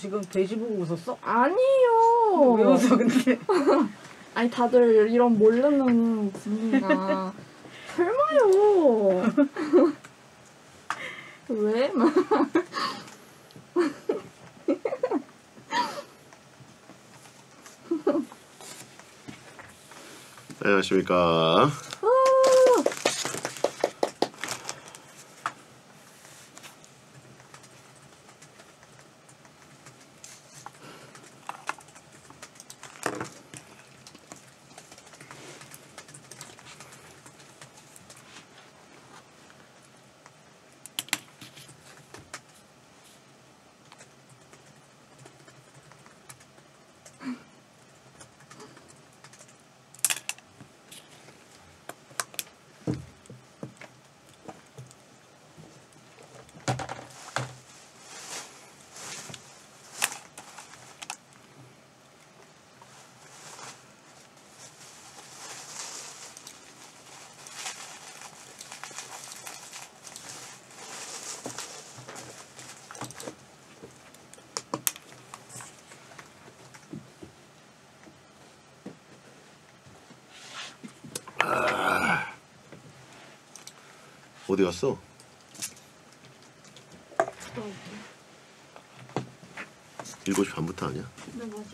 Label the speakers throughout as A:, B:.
A: 지금 돼지 보고 웃었어?
B: 아니요.
A: 왜 웃어 근데?
B: 아니 다들 이런 모르는 분위기가 설마요. 왜?
C: 안녕하십니까. 어디 갔어? 7시 반부터 하냐?
B: 네 맞아요.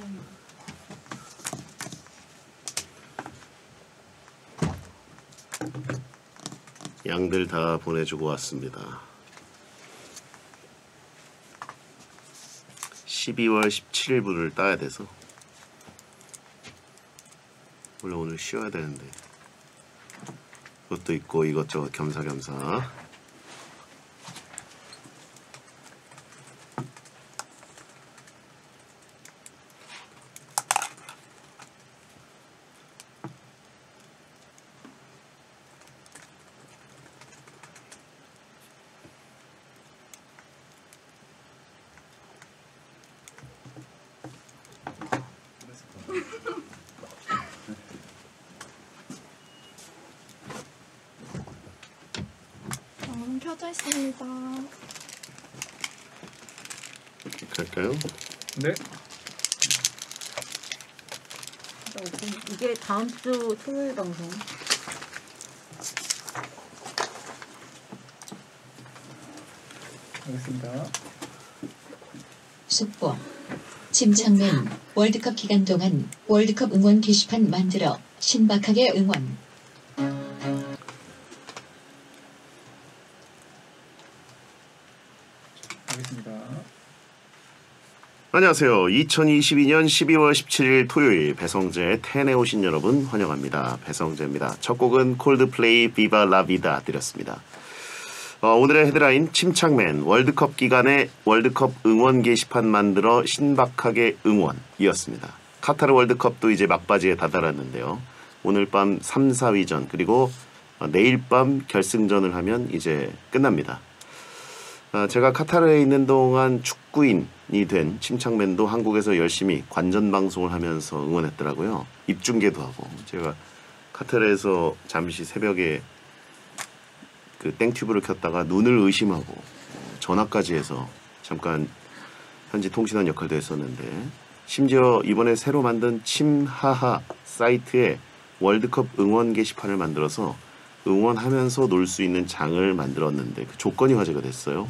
C: 양들 다 보내주고 왔습니다. 12월 17일분을 따야 돼서 원래 오늘 쉬어야 되는데 그것도 있고 이것저것 겸사겸사.
B: 켜져 있습니다.
C: 갈까요?
D: 네.
A: 이게 다음 주 토요일 방송.
D: 알겠습니다.
E: 숙보 침착맨 월드컵 기간 동안 월드컵 응원 게시판 만들어 신박하게 응원.
D: 알겠습니다.
C: 안녕하세요. 2022년 12월 17일 토요일 배성재 텐에 오신 여러분 환영합니다. 배성재입니다. 첫 곡은 콜드플레이 비바 라비다 드렸습니다. 오늘의 헤드라인 침착맨 월드컵 기간에 월드컵 응원 게시판 만들어 신박하게 응원이었습니다. 카타르 월드컵도 이제 막바지에 다다랐는데요. 오늘 밤 3, 4위전 그리고 내일 밤 결승전을 하면 이제 끝납니다. 제가 카타르에 있는 동안 축구인이 된 침착맨도 한국에서 열심히 관전 방송을 하면서 응원했더라고요. 입중계도 하고. 제가 카타르에서 잠시 새벽에 그 땡튜브를 켰다가 눈을 의심하고 전화까지 해서 잠깐 현지 통신원 역할도 했었는데, 심지어 이번에 새로 만든 침하하 사이트에 월드컵 응원 게시판을 만들어서 응원하면서 놀 수 있는 장을 만들었는데 그 조건이 화제가 됐어요.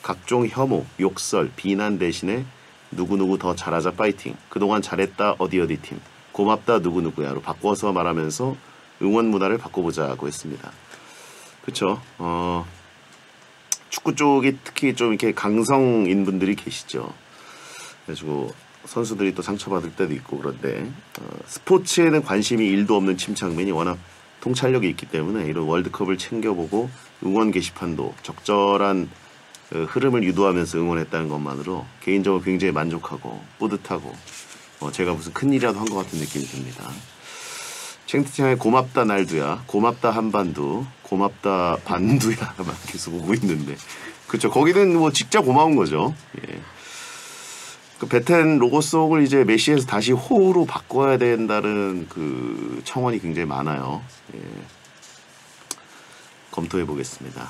C: 각종 혐오, 욕설, 비난 대신에 누구누구 더 잘하자 파이팅, 그동안 잘했다 어디 팀, 고맙다 누구누구야로 바꿔서 말하면서 응원 문화를 바꿔보자고 했습니다. 그쵸? 축구 쪽이 특히 좀 이렇게 강성인 분들이 계시죠. 그래가지고 선수들이 또 상처받을 때도 있고 그런데 스포츠에는 관심이 1도 없는 침착맨이 워낙 통찰력이 있기 때문에 이런 월드컵을 챙겨보고 응원 게시판도 적절한 흐름을 유도하면서 응원했다는 것만으로 개인적으로 굉장히 만족하고 뿌듯하고 제가 무슨 큰일이라도 한 것 같은 느낌이 듭니다. 챙트팅의 고맙다 날두야, 고맙다 한반도, 고맙다 반두야 막 계속 오고 있는데, 그쵸, 거기는 뭐 진짜 고마운 거죠. 예. 그 베텐 로고송을 이제 메시에서 다시 호우로 바꿔야 된다는 그 청원이 굉장히 많아요. 예. 검토해 보겠습니다.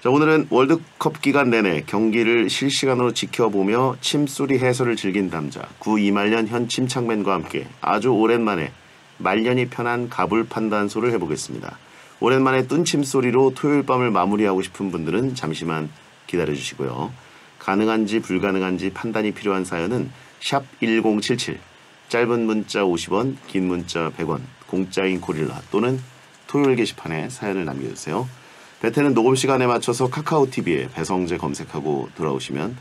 C: 자, 오늘은 월드컵 기간 내내 경기를 실시간으로 지켜보며 침소리 해설을 즐긴 남자 구 이말년 현 침착맨과 함께 아주 오랜만에 말년이 편한 가불 판단소를 해보겠습니다. 오랜만에 뜬 침소리로 토요일 밤을 마무리하고 싶은 분들은 잠시만 기다려주시고요. 가능한지 불가능한지 판단이 필요한 사연은 샵 1077, 짧은 문자 50원, 긴 문자 100원, 공짜인 고릴라 또는 토요일 게시판에 사연을 남겨주세요. 베테는 녹음 시간에 맞춰서 카카오TV에 배성재 검색하고 돌아오시면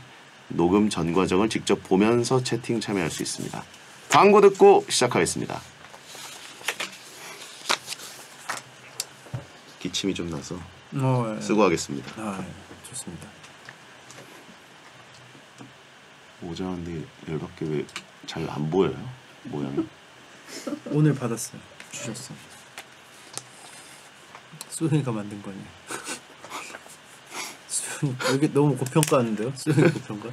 C: 녹음 전 과정을 직접 보면서 채팅 참여할 수 있습니다. 광고 듣고 시작하겠습니다. 기침이 좀 나서 쓰고 하겠습니다.
D: 좋습니다.
C: 모자인데 열받게 왜 잘 안 보여요? 모양이?
D: 오늘 받았어요. 주셨어. 수영이가 만든 거니. 수영이 여기 너무 고평가하는데요? 수영이 고평가?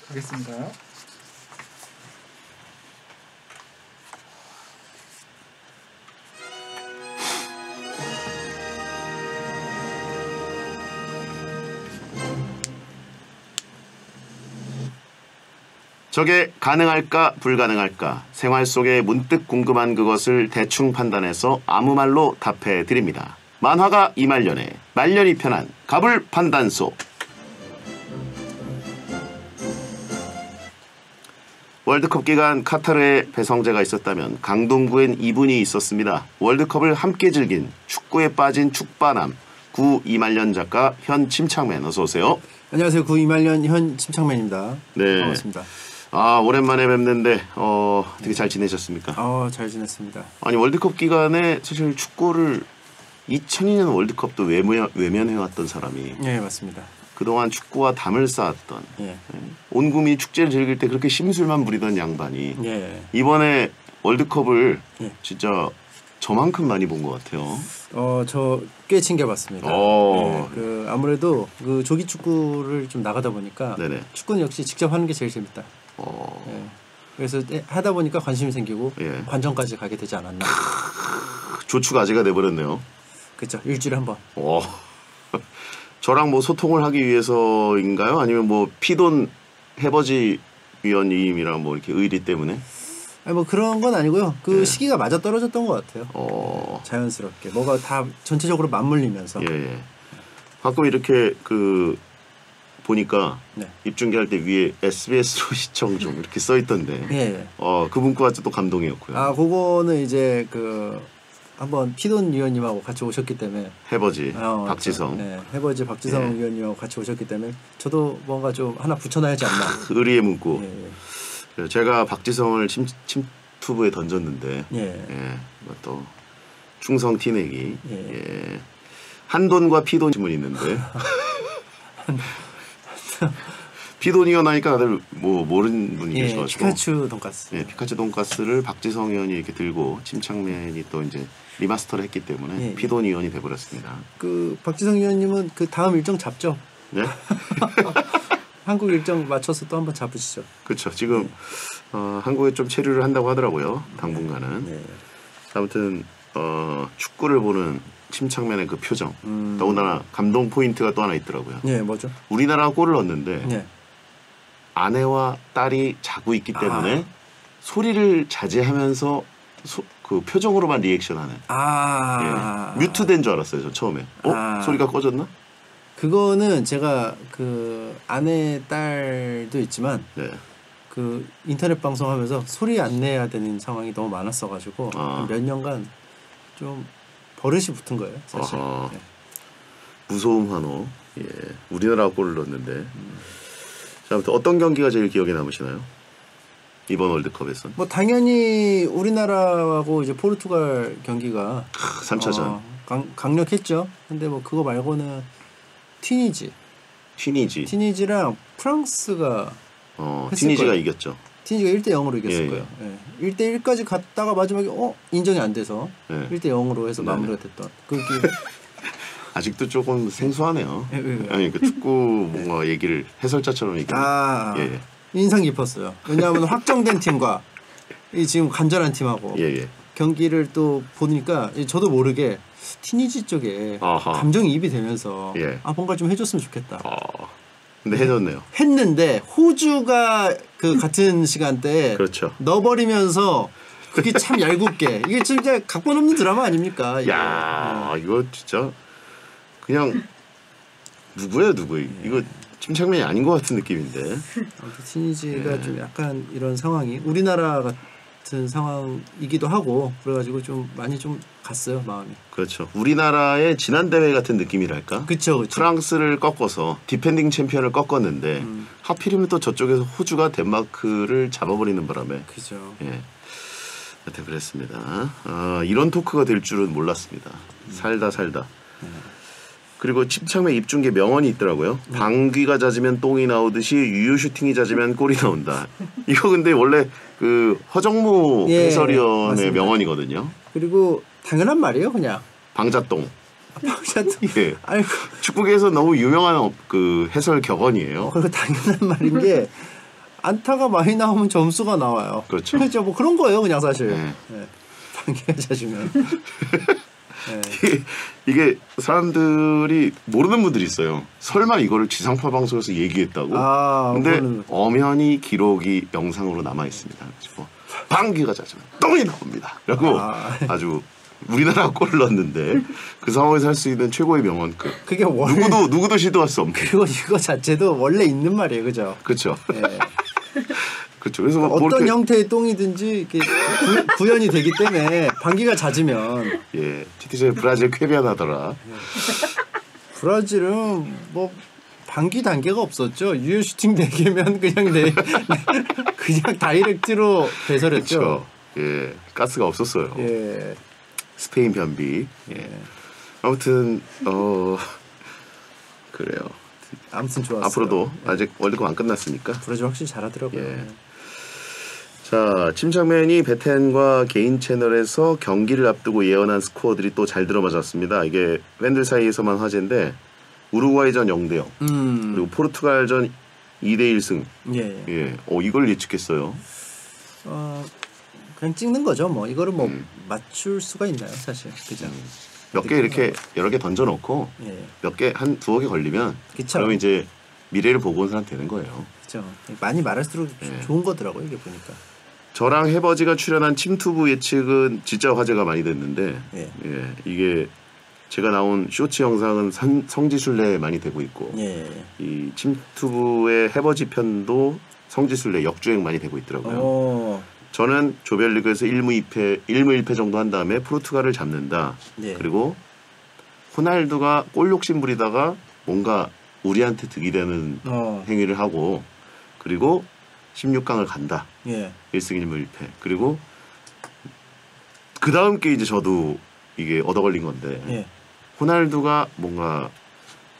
F: 하겠습니다.
C: 저게 가능할까 불가능할까 생활 속에 문득 궁금한 그것을 대충 판단해서 아무 말로 답해 드립니다. 만화가 이말년의 말년이 편한 가불 판단소. 월드컵 기간 카타르에 배성재가 있었다면 강동구엔 이분이 있었습니다. 월드컵을 함께 즐긴 축구에 빠진 축바남 구 이말년 작가 현 침착맨 어서 오세요.
D: 안녕하세요. 구 이말년 현 침착맨입니다.
C: 네.
D: 반갑습니다.
C: 아 오랜만에 뵙는데 되게 잘 지내셨습니까?
D: 잘 지냈습니다.
C: 아니 월드컵 기간에 사실 축구를 2002년 월드컵도 외면해왔던 사람이
D: 예, 맞습니다.
C: 그동안 축구와 담을 쌓았던
D: 예.
C: 온 국민이 축제를 즐길 때 그렇게 심술만 부리던 양반이
D: 예.
C: 이번에 월드컵을
D: 예.
C: 진짜 저만큼 많이 본 것 같아요.
D: 저 꽤 챙겨봤습니다. 예, 그 아무래도 그 조기 축구를 좀 나가다 보니까
C: 네네.
D: 축구는 역시 직접 하는 게 제일 재밌다. 예. 그래서 하다 보니까 관심이 생기고
C: 예.
D: 관전까지 가게 되지 않았나.
C: 조축아지가 돼버렸네요.
D: 그렇죠. 일주일에 한 번.
C: 저랑 뭐 소통을 하기 위해서인가요? 아니면 뭐 피돈 해버지 위원님이랑 뭐 이렇게 의리 때문에?
D: 아니 뭐 그런 건 아니고요. 그
C: 예.
D: 시기가 맞아 떨어졌던 것 같아요. 자연스럽게 뭐가 다 전체적으로 맞물리면서.
C: 예. 가끔 이렇게 그 보니까
D: 네.
C: 입중계할 때 위에 SBS로 시청 좀 이렇게 써 있던데.
D: 예.
C: 그 문구가 또 감동이었고요.
D: 그거는 이제 그 한번 피돈 위원님하고 같이 오셨기 때문에
C: 해버지 박지성.
D: 네, 해버지 박지성 위원님하고 같이 오셨기 때문에 저도 뭔가 좀 하나 붙여놔야지 않나.
C: 의리의 문구.
D: 예.
C: 제가 박지성을 침투부에 던졌는데 또 충성 티내기. 한돈과 피돈 신문이 있는데 피돈이요 나니까 다들 뭐 모르는 분이 계셔가지고
D: 피카츄 돈가스.
C: 피카츄 돈가스를 박지성 의원이 이렇게 들고 침착맨이 또 이제 리마스터를 했기 때문에 피돈 의원이 돼버렸습니다.
D: 그 박지성 의원님은 그 다음 일정 잡죠?
C: 네?
D: 한국 일정 맞춰서 또 한번 잡으시죠.
C: 그렇죠. 지금 한국에 좀 체류를 한다고 하더라고요. 당분간은. 아무튼 축구를 보는 침착맨의 그 표정. 더군다나 감동 포인트가 또 하나 있더라고요.
D: 예, 뭐죠?
C: 우리나라가 골을 넣었는데 아내와 딸이 자고 있기 때문에 소리를 자제하면서 그 표정으로만 리액션하는. 뮤트된 줄 알았어요. 저 처음에. 소리가 꺼졌나?
D: 그거는 제가 그 아내 딸도 있지만 그 인터넷 방송하면서 소리 안 내야 되는 상황이 너무 많았어가지고 몇 년간 좀 버릇이 붙은 거예요, 사실.
C: 무소음 환호. 우리나라가 골을 넣었는데. 자, 아무튼 어떤 경기가 제일 기억에 남으시나요? 이번 월드컵에서.
D: 뭐 당연히 우리나라하고 이제 포르투갈 경기가
C: 3차전.
D: 강력했죠. 근데 뭐 그거 말고는 튀니지랑 프랑스가
C: 튀니지가 이겼죠.
D: 튀니지가 1대0으로 이겼을 거예요. 1대1까지 갔다가 마지막에 인정이 안 돼서 1대0으로 해서 마무리가 됐던. 그게
C: 아직도 조금 생소하네요. 아니 그 축구 뭔가 얘기를 해설자처럼 얘기하는. 예.
D: 인상 깊었어요. 왜냐하면 확정된 팀과 이 지금 간절한 팀하고 경기를 또 보니까 저도 모르게 티니지 쪽에 감정이입이 되면서 뭔가 좀 해줬으면 좋겠다.
C: 근데 해줬네요.
D: 했는데 호주가 그 같은 시간대에
C: 그렇죠.
D: 넣어버리면서 그게 참 얄궂게 이게 진짜 각본 없는 드라마 아닙니까? 이게.
C: 야 이거 진짜 그냥 누구예요 누구? 이거 침착맨이 아닌 것 같은 느낌인데.
D: 티니지가 좀 약간 이런 상황이 우리나라 같은 상황이기도 하고 그래가지고 좀 많이 좀 갔어요 마음이.
C: 그렇죠. 우리나라의 지난 대회 같은 느낌이랄까.
D: 그렇죠.
C: 프랑스를 꺾어서 디펜딩 챔피언을 꺾었는데 하필이면 또 저쪽에서 호주가 덴마크를 잡아버리는 바람에.
D: 그죠.
C: 예. 하여튼 그랬습니다. 이런 토크가 될 줄은 몰랐습니다. 살다. 그리고 침착맨 입중계 명언이 있더라고요. 방귀가 잦으면 똥이 나오듯이 유효 슈팅이 잦으면 골이 나온다. 이거 근데 원래 그 허정무 해설위원의 맞습니다. 명언이거든요.
D: 그리고 당연한 말이에요, 그냥.
C: 방자똥.
D: 방자똥.
C: 예. 아이고. 축구계에서 너무 유명한 그 해설 격언이에요.
D: 그리고 당연한 말인 게 안타가 많이 나오면 점수가 나와요.
C: 그렇죠.
D: 그렇죠. 뭐 그런 거예요, 그냥 사실. 방귀가 잦으면.
C: 이게 사람들이 모르는 분들이 있어요. 설마 이거를 지상파 방송에서 얘기했다고? 근데 엄연히 기록이 영상으로 남아 있습니다. 그래서 방귀가 잦으면 똥이 나옵니다. 라고 아주 우리나라 골을 넣었는데 그 상황에서 할 수 있는 최고의 명언.
D: 그게 원래
C: 누구도 시도할 수 없는.
D: 그리고 이거 자체도 원래 있는 말이에요, 그죠?
C: 그렇죠. 그렇죠. 그래서
D: 어떤 형태의 똥이든지 이렇게 구현이 되기 때문에 방귀가 잦으면
C: TTJ 브라질 쾌변하더라.
D: 브라질은 뭐 방귀 단계가 없었죠. 유효 슈팅 4개면 그냥 다이렉트로 배설했죠.
C: 그렇죠. 가스가 없었어요. 스페인 변비. 아무튼 그래요.
D: 아무튼 좋았어요.
C: 앞으로도 아직 월드컵 안 끝났으니까.
D: 브라질 확실히 잘하더라고요.
C: 자, 침착맨이 베텐과 개인 채널에서 경기를 앞두고 예언한 스코어들이 또 잘 들어맞았습니다. 이게 팬들 사이에서만 화제인데 우루과이전 0대0 그리고 포르투갈전 2대1승. 이걸 예측했어요.
D: 그냥 찍는 거죠. 뭐 이거를 뭐 맞출 수가 있나요, 사실. 그죠.
C: 몇 개 이렇게 여러 개 던져놓고 몇 개 한 두어 개 걸리면 그러면 이제 미래를 보고 온 사람 되는 거예요.
D: 그렇죠. 많이 말할수록 좋은 거더라고요, 이게 보니까.
C: 저랑 해버지가 출연한 침투부 예측은 진짜 화제가 많이 됐는데 이게 제가 나온 쇼츠 영상은 성지순례 많이 되고 있고 이 침투부의 해버지 편도 성지순례 역주행 많이 되고 있더라고요. 저는 조별리그에서 1무 1패 정도 한 다음에 포르투갈을 잡는다. 그리고 호날두가 골 욕심 부리다가 뭔가 우리한테 득이 되는 행위를 하고 그리고 16강을 간다. 1승 1무 1패. 그리고 그 다음 게 이제 저도 이게 얻어 걸린 건데 호날두가 뭔가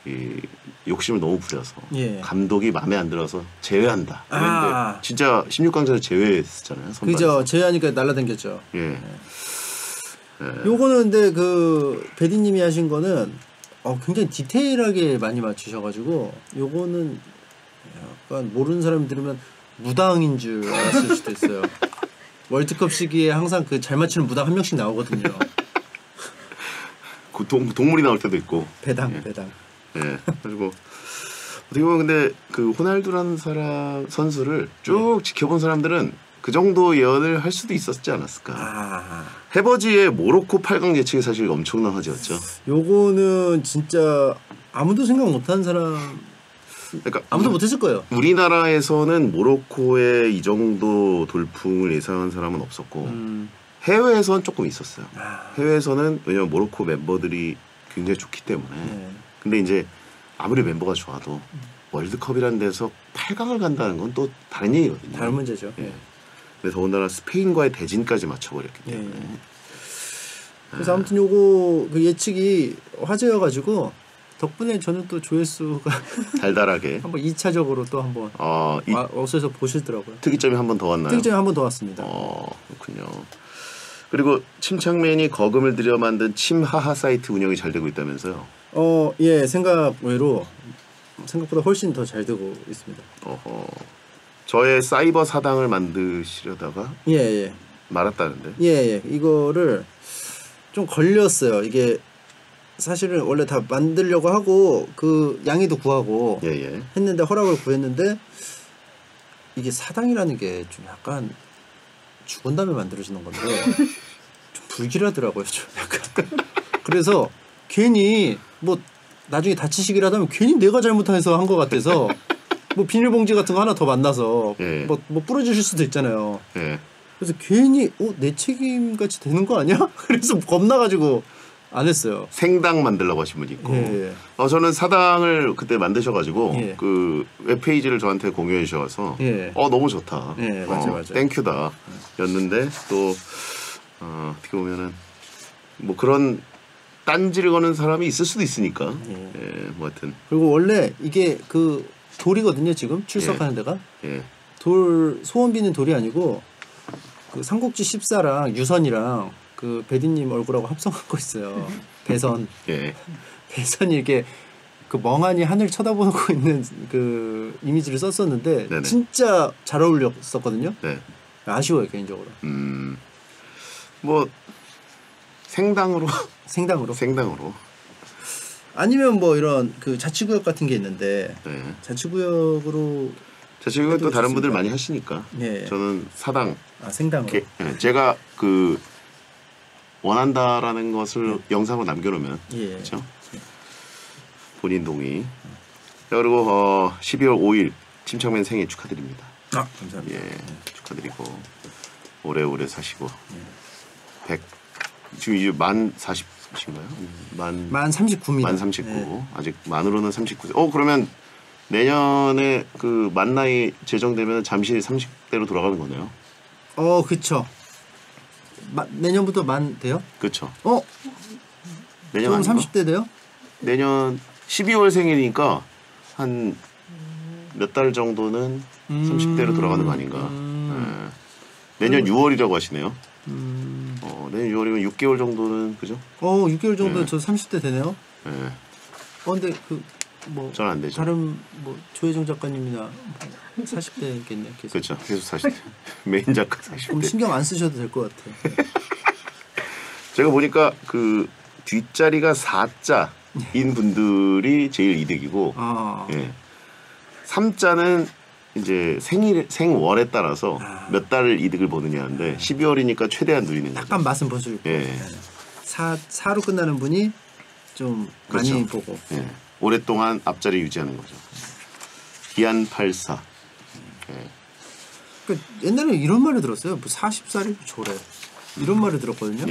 C: 이 욕심을 너무 부려서 감독이 마음에 안 들어서 제외한다. 그런데 진짜 16강전에 제외했었잖아요.
D: 그죠. 제외하니까 날라다녔죠. 요거는 근데 그 베디님이 하신 거는 굉장히 디테일하게 많이 맞추셔가지고 요거는 약간 모르는 사람이 들으면 무당인 줄 알았을 수도 있어요. 월드컵 시기에 항상 그 잘 맞추는 무당 한 명씩 나오거든요.
C: 그 동물이 나올 때도 있고.
D: 배당.
C: 그리고 어떻게 보면 근데 그 호날두라는 선수를 쭉 지켜본 사람들은 그 정도 예언을 할 수도 있었지 않았을까. 해버지의 모로코 8강 예측이 사실 엄청난 화제였죠.
D: 요거는 진짜 아무도 생각 못한 사람. 그러니까 아무도 못했을 거예요.
C: 우리나라에서는 모로코의 이 정도 돌풍을 예상한 사람은 없었고 해외에서는 조금 있었어요. 해외에서는 왜냐면 모로코 멤버들이 굉장히 좋기 때문에. 근데 이제 아무리 멤버가 좋아도 월드컵이라는 데서 8강을 간다는 건 또 다른 얘기거든요.
D: 다른 문제죠.
C: 근데 더군다나 스페인과의 대진까지 맞춰버렸기 때문에.
D: 그래서 아무튼 요거 그 예측이 화제여가지고 덕분에 저는 또 조회수가
C: 달달하게
D: 한번 2차적으로 또 한번 어서서 보시더라고요.
C: 특이점이 한 번 더 왔나요?
D: 특이점이 한 번 더 왔습니다.
C: 그렇군요. 그리고 침착맨이 거금을 들여 만든 침하하 사이트 운영이 잘 되고 있다면서요?
D: 예, 생각보다 훨씬 더 잘 되고 있습니다.
C: 저의 사이버 사당을 만드시려다가
D: 예.
C: 말았다는데.
D: 예. 이거를 좀 걸렸어요. 이게 사실은 원래 다 만들려고 하고 그 양해도 구하고 했는데 허락을 구했는데 이게 사당이라는 게 좀 약간 죽은 다음에 만들어지는 건데 좀 불길하더라고요. 좀 약간. 그래서 괜히 뭐 나중에 다치시기라도 하면 괜히 내가 잘못해서 한 것 같아서 뭐 비닐봉지 같은 거 하나 더 만나서 뭐 부러지실 수도 있잖아요. 그래서 괜히 내 책임 같이 되는 거 아니야? 그래서 겁나가지고 안 했어요.
C: 생당 만들려고 하신 분이 있고. 저는 사당을 그때 만드셔가지고 그 웹페이지를 저한테 공유해 주셔서 너무 좋다.
D: 맞아.
C: 땡큐다. 였는데 또 어떻게 보면은 뭐 그런 딴지를 거는 사람이 있을 수도 있으니까. 뭐 하여튼.
D: 그리고 원래 이게 그 돌이거든요. 지금 출석하는 데가. 돌 소원 비는 돌이 아니고 그 삼국지 14랑 유선이랑 그 베디님 얼굴하고 합성한 거 있어요. 배선. 배선이 이렇게 그 멍하니 하늘 쳐다보고 있는 그 이미지를 썼었는데 진짜 잘 어울렸었거든요. 아쉬워요 개인적으로.
C: 뭐 생당으로.
D: 아니면 뭐 이런 그 자치구역 같은 게 있는데 자치구역은
C: 또 다른 분들 많이 하시니까. 저는 사당.
D: 생당으로.
C: 제가 그 원한다라는 것을 영상으로 남겨놓으면 그렇죠? 본인 동의. 그리고 12월 5일 침착맨 생일 축하드립니다.
D: 감사합니다.
C: 축하드리고 오래오래 사시고 100 지금 이제 만 40이신가요? 만
D: 39입니다.
C: 만 39. 아직 만으로는 39세. 그러면 내년에 그 만 나이 제정되면 잠시 30대로 돌아가는 거네요.
D: 그쵸. 내년부터 만 돼요?
C: 그렇죠.
D: 내년 30대 돼요?
C: 내년 12월 생일이니까 한 몇 달 정도는 30대로 돌아가는 거 아닌가. 내년 6월이라고 하시네요. 내년 6월이면 6개월 정도는 그죠?
D: 6개월 정도 저 30대 되네요. 근데 뭐
C: 저는 안 되죠.
D: 다른 뭐 조혜정 작가님이나 40대겠네요. 계속.
C: 그렇죠. 계속 40대. 메인 작가 40대.
D: 그럼 신경 안 쓰셔도 될 것 같아요.
C: 제가 보니까 그 뒷자리가 4자인 분들이 제일 이득이고 3자는 이제 생월에 따라서 몇 달을 이득을 보느냐인데 12월이니까 최대한 누리는 거죠.
D: 약간 맛은 볼 수 있고 4로 끝나는 분이 좀
C: 그렇죠.
D: 많이 보고
C: 오랫동안 앞자리 유지하는 거죠. 기안 84.
D: 그러니까 옛날에 이런 말을 들었어요. 뭐 40살이 조래 이런 말을 들었거든요.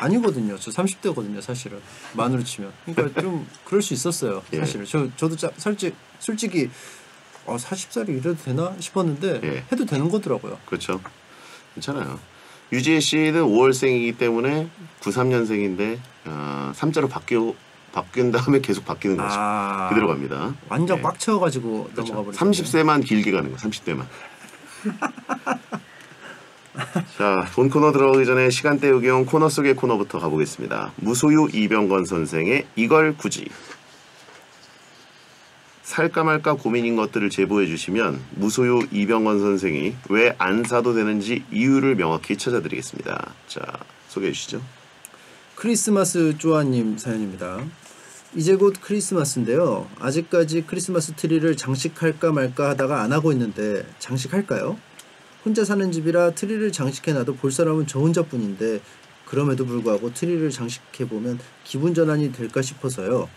D: 아니거든요. 저 30대거든요. 사실은 만으로 치면. 그러니까 좀 그럴 수 있었어요. 사실은 저도 솔직히 40살이 이래도 되나 싶었는데 해도 되는 거더라고요.
C: 그렇죠. 괜찮아요. 유지혜 씨는 5월생이기 때문에 93년생인데 3자로 바뀐 다음에 계속 바뀌는 거죠. 그대로 갑니다.
D: 완전 꽉 채워가지고
C: 그렇죠.
D: 넘어가 버리죠.
C: 30세만 길게 가는 거. 30대만. 자, 본 코너 들어가기 전에 시간 때우기용 코너 속의 코너부터 가보겠습니다. 무소유 이병건 선생의 이걸 굳이. 살까 말까 고민인 것들을 제보해 주시면 무소유 이병건 선생이 왜 안 사도 되는지 이유를 명확히 찾아드리겠습니다. 자, 소개해 주시죠.
D: 크리스마스 쪼아님 사연입니다. 이제 곧 크리스마스인데요. 아직까지 크리스마스 트리를 장식할까 말까 하다가 안 하고 있는데 장식할까요? 혼자 사는 집이라 트리를 장식해놔도 볼 사람은 저 혼자뿐인데 그럼에도 불구하고 트리를 장식해보면 기분 전환이 될까 싶어서요.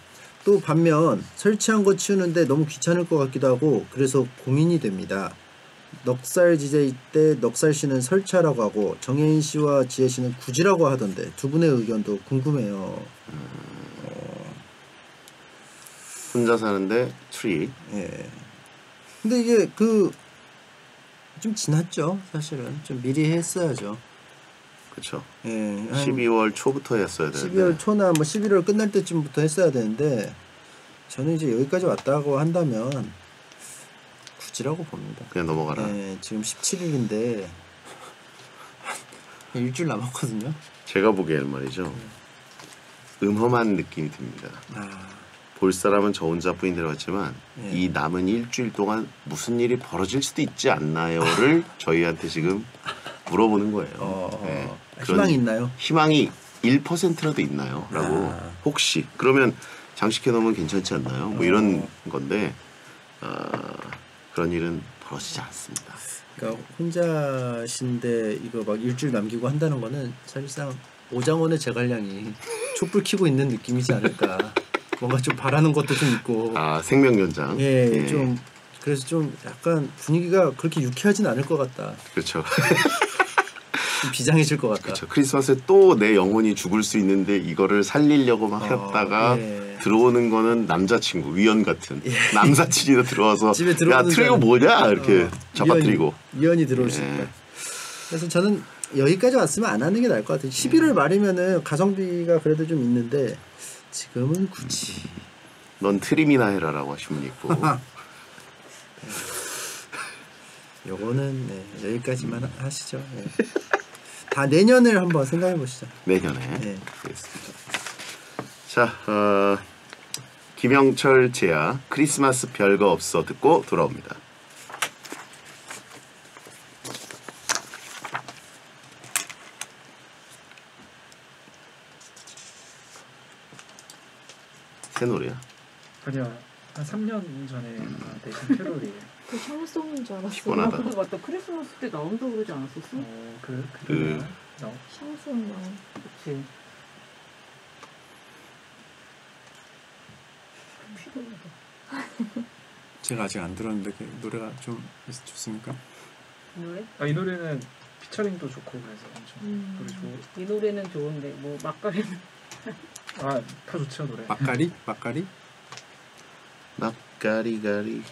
D: 또 반면 설치한 거 치우는데 너무 귀찮을 것 같기도 하고 그래서 고민이 됩니다. 넉살 DJ 때 넉살 씨는 설치하라고 하고 정혜인 씨와 지혜 씨는 굳이라고 하던데 두 분의 의견도 궁금해요.
C: 혼자 사는데 트리.
D: 근데 이게 좀 지났죠. 사실은 좀 미리 했어야죠.
C: 그렇죠.
D: 12월
C: 초부터 했어야 되는데
D: 12월 초나 뭐 11월 끝날 때쯤부터 했어야 되는데 저는 이제 여기까지 왔다고 한다면 굳이라고 봅니다.
C: 그냥 넘어가라.
D: 지금 17일인데 일주일 남았거든요.
C: 제가 보기에는 말이죠. 음험한 느낌이 듭니다. 볼 사람은 저 혼자뿐인데라고 했지만 이 남은 일주일 동안 무슨 일이 벌어질 수도 있지 않나요를 저희한테 지금 물어보는 거예요. 네.
D: 희망이 있나요?
C: 희망이 1%라도 있나요? 라고 혹시 그러면 장식해 놓으면 괜찮지 않나요? 뭐 이런 건데 그런 일은 벌어지지 않습니다.
D: 그러니까 혼자신데 이거 막 일주일 남기고 한다는 거는 사실상 오장원의 제갈량이 촛불 켜고 있는 느낌이지 않을까. 뭔가 좀 바라는 것도 좀 있고.
C: 생명 연장.
D: 예, 좀 그래서 좀 약간 분위기가 그렇게 유쾌하진 않을 것 같다.
C: 그렇죠.
D: 좀 비장해질 것 같다.
C: 그렇죠. 크리스마스에 또 내 영혼이 죽을 수 있는데 이거를 살리려고 막 했다가 들어오는 거는 남자친구 위원 같은 남사친이 들어와서
D: 집에
C: 야 트레이가 뭐냐 이렇게 잡아뜨리고
D: 위원이 들어올 수 있다. 그래서 저는 여기까지 왔으면 안 하는 게 나을 것 같아요. 11월 말이면은 가성비가 그래도 좀 있는데 지금은 굳이
C: 넌 트림이나 해라라고 하신 분이 있고
D: 요거는 여기까지만 하시죠. 다 내년을 한번 생각해 보시죠.
C: 내년에 알겠습니다. 자, 김영철 제야 크리스마스 별거 없어 듣고 돌아옵니다. 새 노래야?
F: 아니요, 한 3년 전에 내신 캐롤이에요.
B: 그 샹송인 줄 알았어.
C: 피곤하다.
A: 맞다. 크리스마스 때 나온다고 그러지 않았었어?
B: 샹송 나.
A: 그치.
D: 제가 아직 안 들었는데 그 노래가 좀 좋습니까?
A: 노래?
F: 이 노래는 피처링도 좋고 그래서 엄청 노래 좋고.
A: 이 노래는 좋은데 뭐 막가리는
F: 다 좋죠 노래.
D: 막가리? 막가리?
C: 막가리가리.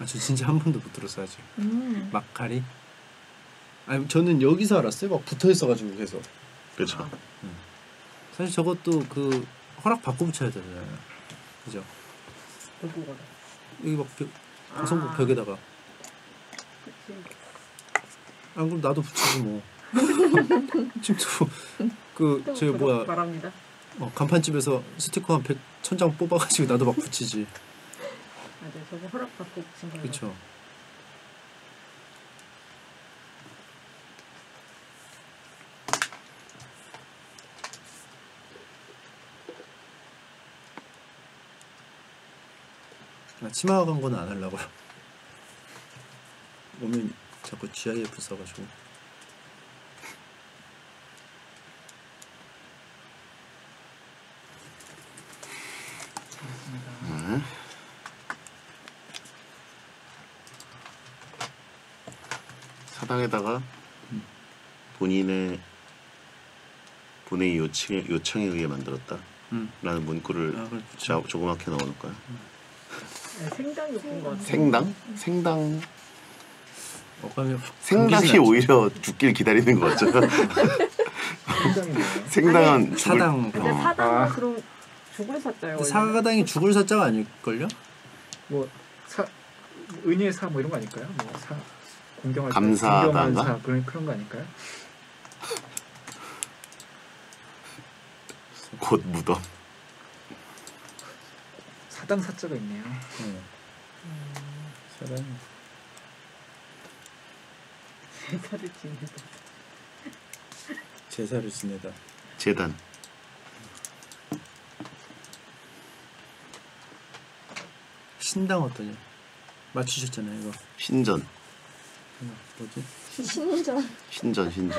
D: 저 진짜 한 번도 못 들었어요 아직. 막가리? 아니 저는 여기서 알았어요. 막 붙어 있어가지고 계속.
C: 그렇죠.
D: 사실 저것도 그 허락 받고 붙여야 되잖아요. 그죠?
A: 누구가?
D: 여기 막 방송국 벽에다가.
A: 그치.
D: 안 그럼 나도 붙이지 뭐. 지금 저 뭐야?
A: 바랍니다.
D: 간판집에서 스티커 한 100,000장 뽑아가지고 나도 막 붙이지.
A: 맞아, 저거 허락받고 붙인 거야.
D: 그렇죠. 치마 광고는 안 하려고요. 오면 자꾸 GIF 써가지고.
C: 사당에다가 본인의 요청에 의해 만들었다 라는 문구를 조그맣게 넣어놓을까요?
A: 생당이 예쁜 거 같아.
C: 생당? 생당
D: 어감이
C: 생당이 오히려 죽길 기다리는 거죠.
F: 생당이 뭐예요?
C: 생당은
D: 사당.
A: 근데 사당은 그럼 죽을 사자요.
D: 사당이 죽을 사자가 아닐걸요?
F: 은혜의 사 뭐 이런 거 아닐까요? 공경할
C: 감사하다가
F: 사 그런 거 아닐까요?
C: 곧 무덤.
F: 사당 사자가 있네요.
D: 사당.
A: 제사를 지내다.
D: 제사를 지내다.
C: 재단.
D: 신당 어떠냐? 맞추셨잖아요 이거.
C: 신전.
D: 뭐지?
B: 신전.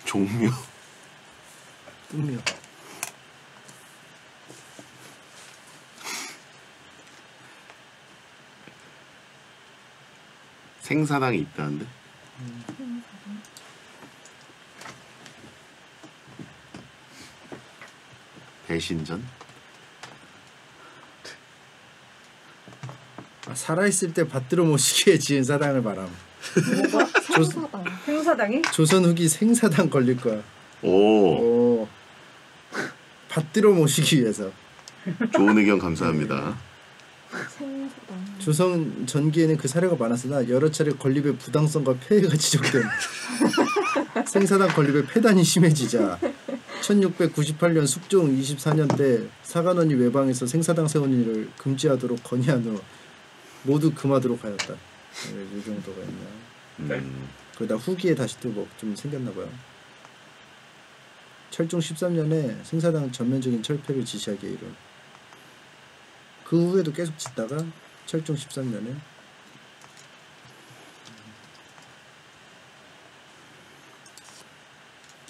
C: 종묘.
D: 뚱묘.
C: 생사당이 있다는데? 배신전?
D: 살아있을 때 받들어 모시기에 지은 사당을 말함.
B: 생사당.
A: 행사당이?
D: 조선 후기 생사당 걸릴 거야.
C: 오.
D: 받들어 모시기 위해서.
C: 좋은 의견 감사합니다.
B: 생사당.
D: 조선 전기에는 그 사례가 많았으나 여러 차례 건립의 부당성과 폐해가 지적된 생사당 건립의 폐단이 심해지자 1698년 숙종 24년 때 사간원이 외방에서 생사당 세우는 일을 금지하도록 건의한 후 모두 금하도록 하였다. 이 정도가 있나. 그러다 후기에 다시 또 뭐 좀 생겼나 봐요. 철종 13년에 생사당 전면적인 철폐를 지시하기에 이른. 그 후에도 계속 짓다가 철종 13년에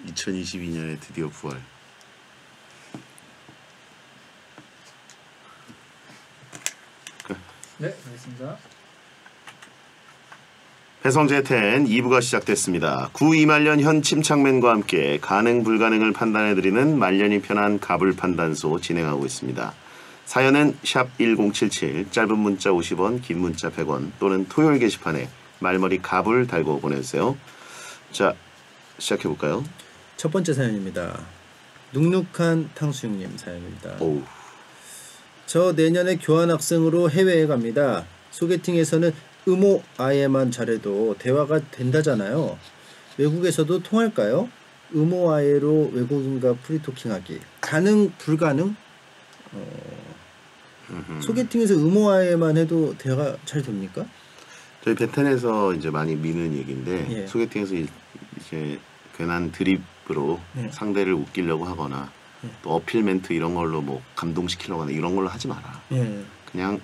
C: 2022년에 드디어 부활.
F: 네, 알겠습니다.
C: 배성재 10 2부가 시작됐습니다. 구 이말년 현 침착맨과 함께 가능 불가능을 판단해드리는 말년이 편한 가불 판단소 진행하고 있습니다. 사연은 샵 1077, 짧은 문자 50원, 긴 문자 100원 또는 토요일 게시판에 말머리 가불 달고 보내주세요. 자, 시작해볼까요?
D: 첫 번째 사연입니다. 눅눅한 탕수육님 사연입니다.
C: 오우.
D: 저 내년에 교환학생으로 해외에 갑니다. 소개팅에서는 의모 아예만 잘해도 대화가 된다잖아요. 외국에서도 통할까요? 의모 아예로 외국인과 프리토킹하기 가능 불가능? 소개팅에서 의모 아예만 해도 대화가 잘 됩니까?
C: 저희 베텐에서 이제 많이 미는 얘기인데
D: 예.
C: 소개팅에서 이제 괜한 드립으로
D: 예.
C: 상대를 웃기려고 하거나
D: 예.
C: 또 어필 멘트 이런 걸로 뭐 감동시키려고 하나 이런 걸로 하지 마라.
D: 예.
C: 그냥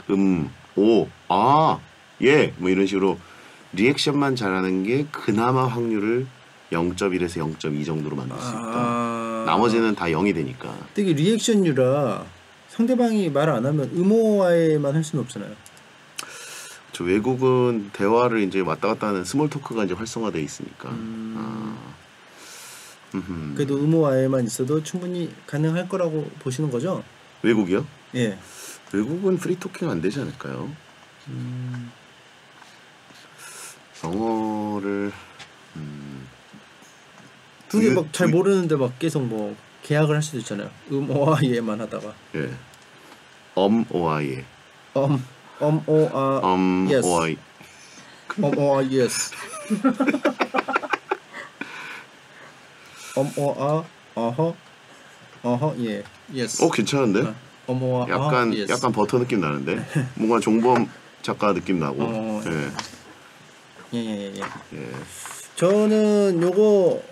C: 오, 아, 예, 뭐 이런 식으로 리액션만 잘하는 게 그나마 확률을 0.1에서 0.2 정도로 만들 수 있다. 나머지는 다 0이 되니까.
D: 되게 리액션류라 상대방이 말 안 하면 의모와에만 할 수는 없잖아요.
C: 저 외국은 대화를 이제 왔다 갔다 하는 스몰 토크가 이제 활성화돼 있으니까.
D: 그래도 의모와에만 있어도 충분히 가능할 거라고 보시는 거죠?
C: 외국이요?
D: 예.
C: 외국은 프리 토킹 안 되지 않을까요? 영어를
D: 둘이 막 잘 모르는데 막 계속 뭐 계약을 할 수도 있잖아요. 의모와 예만 하다가.
C: 예. 오아 예.
D: 오아 yes.
C: 오아 예.
D: 오아 yes. 오아 어허 예. yes.
C: 괜찮은데?
D: 오아
C: 약간
D: yes.
C: 약간 버터 느낌 나는데 뭔가 종범 작가 느낌 나고.
D: 예.
C: 예.
D: 저는 요거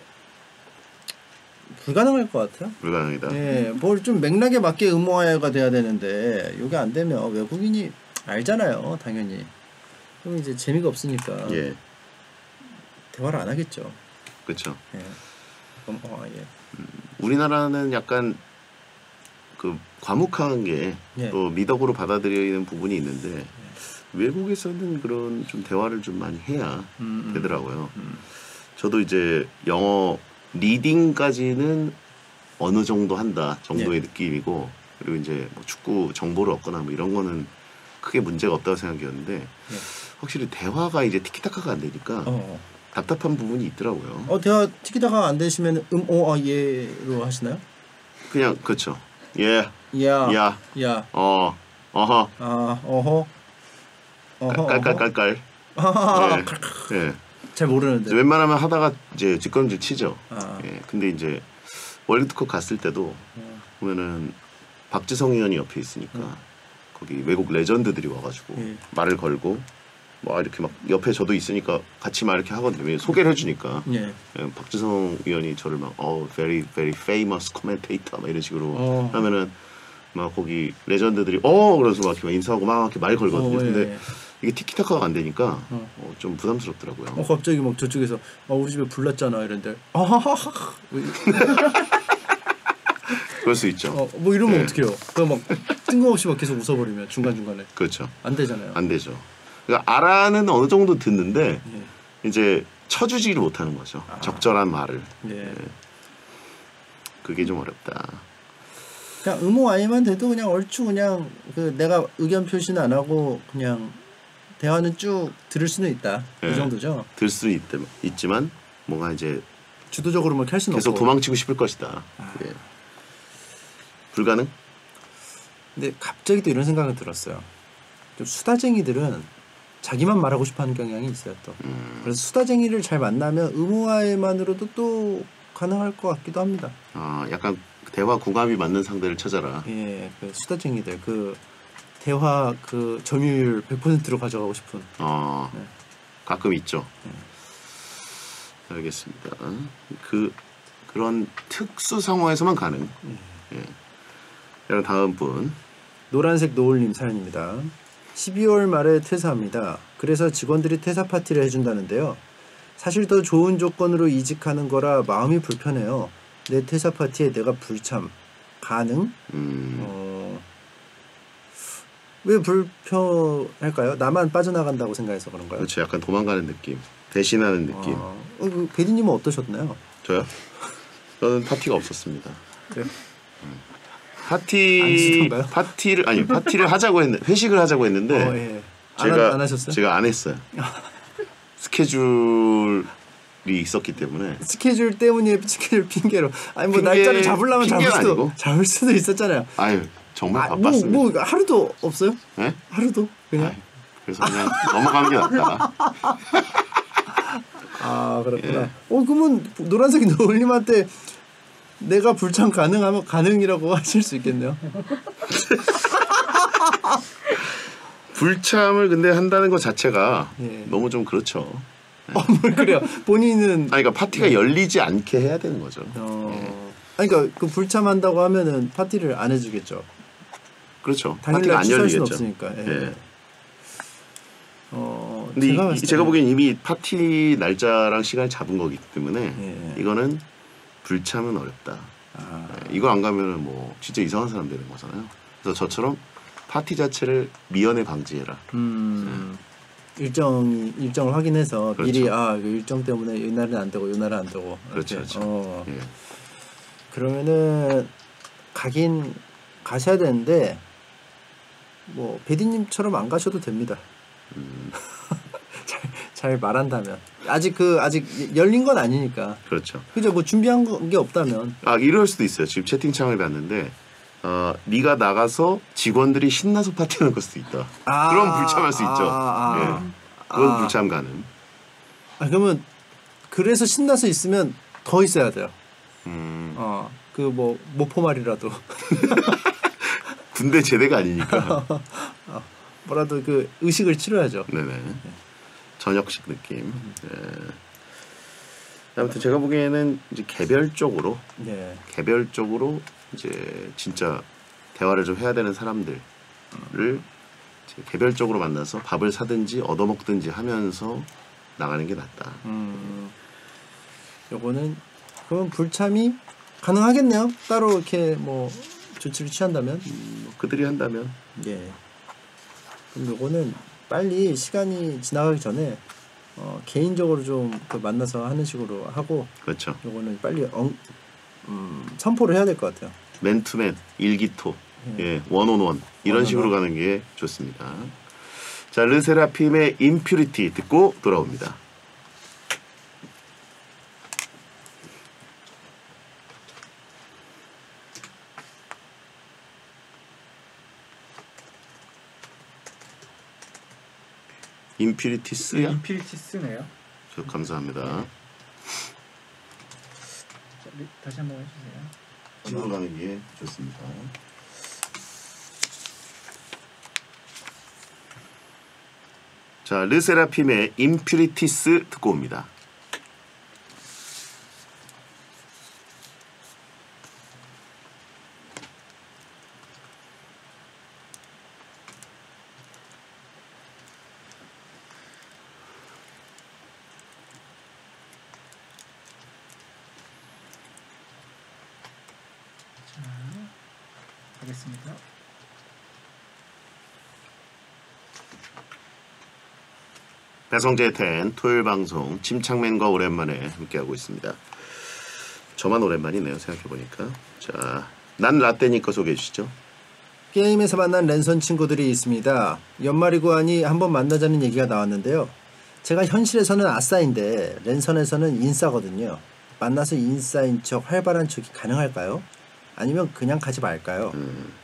D: 불가능할 것 같아요.
C: 불가능이다.
D: 예, 뭘 좀 맥락에 맞게 의무화가 돼야 되는데 이게 안 되면 외국인이 알잖아요, 당연히. 그럼 이제 재미가 없으니까
C: 예.
D: 대화를 안 하겠죠.
C: 그렇죠.
D: 예. 예.
C: 우리나라는 약간 그 과묵한 게 또
D: 예.
C: 미덕으로 받아들이는 부분이 있는데 외국에서는 그런 좀 대화를 좀 많이 해야 되더라고요. 저도 이제 영어 리딩까지는 어느 정도 한다 정도의 느낌이고 그리고 이제 뭐 축구 정보를 얻거나 뭐 이런 거는 크게 문제가 없다고 생각이었는데 확실히 대화가 이제 티키타카가 안 되니까 답답한 부분이 있더라고요.
D: 대화 티키타카 안 되시면 예로 하시나요?
C: 그냥 그렇죠. 예.
D: 야.
C: 어허.
D: 어허.
C: 깔깔깔깔. 예.
D: 잘 모르는데.
C: 웬만하면 하다가 이제 뒷걸음질 치죠.
D: 아.
C: 예. 근데 이제 월드컵 갔을 때도 보면은 박지성 의원이 옆에 있으니까 거기 외국 레전드들이 와가지고 말을 걸고 뭐 이렇게 막 옆에 저도 있으니까 같이 막 이렇게 하거든요. 소개를 해주니까. 예, 박지성 의원이 저를 막 very very famous commentator 막 이런 식으로 하면은 막 거기 레전드들이 그래서 막 이렇게 인사하고 막 이렇게 말 걸거든요. 근데 이게 티키타카가 안 되니까 좀 부담스럽더라고요.
D: 갑자기 막 저쪽에서 우리 집에 불났잖아 이런데
C: 그럴 수 있죠.
D: 뭐 이러면 어떡해요? 그럼 막 뜬금없이 막 계속 웃어버리면 중간중간에.
C: 그렇죠.
D: 안 되잖아요.
C: 안 되죠. 그러니까 알아는 어느 정도 듣는데 이제 쳐주지를 못하는 거죠. 적절한 말을. 그게 좀 어렵다.
D: 그냥 의무 아니만 돼도 그냥 얼추 그냥 그 내가 의견 표시는 안 하고 그냥 대화는 쭉 들을 수는 있다. 이 정도죠.
C: 들 수 있지만 뭔가 이제
D: 주도적으로 막 할 수는
C: 계속
D: 없고.
C: 도망치고 싶을 것이다. 불가능?
D: 근데 갑자기 또 이런 생각이 들었어요. 좀 수다쟁이들은 자기만 말하고 싶어하는 경향이 있어요 또. 그래서 수다쟁이를 잘 만나면 의무화에만으로도 또 가능할 것 같기도 합니다.
C: 약간 대화 궁합이 맞는 상대를 찾아라.
D: 예, 그 수다쟁이들 그 대화 그 점유율 100%로 가져가고 싶은.
C: 네. 가끔 있죠. 알겠습니다. 그런 특수 상황에서만 가능. 예. 그럼 다음 분.
D: 노란색 노을님 사연입니다. 12월 말에 퇴사합니다. 그래서 직원들이 퇴사 파티를 해준다는데요. 사실 더 좋은 조건으로 이직하는 거라 마음이 불편해요. 내 퇴사 파티에 내가 불참 가능? 왜 불편할까요? 나만 빠져나간다고 생각해서 그런가요?
C: 그렇죠. 약간 도망가는 느낌, 대신하는 느낌.
D: 그 배디님은 어떠셨나요?
C: 저요? 저는 파티가 없었습니다.
D: 그래요?
C: 파티를 하자고 했는데 회식을 하자고 했는데
D: 예.
C: 안
D: 하셨어요?
C: 제가 안 했어요. 스케줄이 있었기 때문에.
D: 스케줄 때문에 스케줄 핑계로 날짜를 잡으려면 잡을 수도 있었잖아요.
C: 아유 정말 바빴습니다.
D: 뭐 하루도 없어요?
C: 네?
D: 하루도 그냥.
C: 그래서 그냥 넘어가는 게 낫다.
D: 그렇구나.
C: 예.
D: 그러면 노란색 노을님한테 내가 불참 가능하면 가능이라고 하실 수 있겠네요.
C: 불참을 근데 한다는 것 자체가
D: 예.
C: 너무 좀 그렇죠.
D: 뭘 그래요? 본인은
C: 그러니까 파티가 열리지 않게 해야 되는 거죠.
D: 그러니까 그 불참한다고 하면은 파티를 안 해주겠죠.
C: 그렇죠.
D: 당일날
C: 파티가 안
D: 취소할 수는
C: 열리겠죠.
D: 없으니까. 예.
C: 근데 제가 보기엔 이미 파티 날짜랑 시간을 잡은 거기 때문에 이거는 불참은 어렵다. 이거 안 가면은 뭐 진짜 이상한 사람 되는 거잖아요. 그래서 저처럼 파티 자체를 미연에 방지해라.
D: 일정을 확인해서
C: 그렇죠.
D: 미리 그 일정 때문에 이 날은 안 되고 이 날은 안 되고.
C: 그렇죠. 예.
D: 그러면은 가셔야 되는데 뭐 배디님처럼 안 가셔도 됩니다. 잘 말한다면 아직 열린 건 아니니까.
C: 그렇죠.
D: 그죠? 뭐 준비한 게 없다면.
C: 이럴 수도 있어요. 지금 채팅창을 봤는데 네가 나가서 직원들이 신나서 파티하는 걸 수도 있다. 그럼 불참할 수 있죠. 예. 그건 불참 가능.
D: 그러면 그래서 신나서 있으면 더 있어야 돼요. 그 뭐 모포말이라도.
C: 군대 제대가 아니니까.
D: 뭐라도 그 의식을 치러야죠.
C: 네네. 저녁식 느낌. 아무튼 제가 보기에는 이제 개별적으로 이제 진짜 대화를 좀 해야 되는 사람들을 이제 개별적으로 만나서 밥을 사든지 얻어먹든지 하면서 나가는 게 낫다.
D: 요거는 그러면 불참이 가능하겠네요. 따로 이렇게 뭐 조치를 취한다면.
C: 그들이 한다면.
D: 예. 그럼 요거는 빨리 시간이 지나가기 전에 개인적으로 좀 그 만나서 하는 식으로 하고.
C: 그렇죠.
D: 요거는 빨리 선포를 해야 될 것 같아요.
C: 맨투맨, 일기토, 원온원 이런 식으로 가는 게 좋습니다. 자, 르세라핌의 임퓨리티 듣고 돌아옵니다. 임퓨리티스야?
F: 임퓨리티스네요.
C: 감사합니다.
F: 다시 한번 해주세요.
C: 찍어 가는 게 좋습니다. 자, 르세라핌의 임퓨리티스 듣고 옵니다.
F: 하겠습니다.
C: 배성재 10 토요일 방송 침착맨과 오랜만에 함께하고 있습니다. 저만 오랜만이네요. 생각해보니까. 자, 난 라떼니까 소개해 주시죠.
D: 게임에서 만난 랜선 친구들이 있습니다. 연말이고 하니 한번 만나자는 얘기가 나왔는데요. 제가 현실에서는 아싸인데 랜선에서는 인싸거든요. 만나서 인싸인 척 활발한 척이 가능할까요? 아니면 그냥 가지 말까요?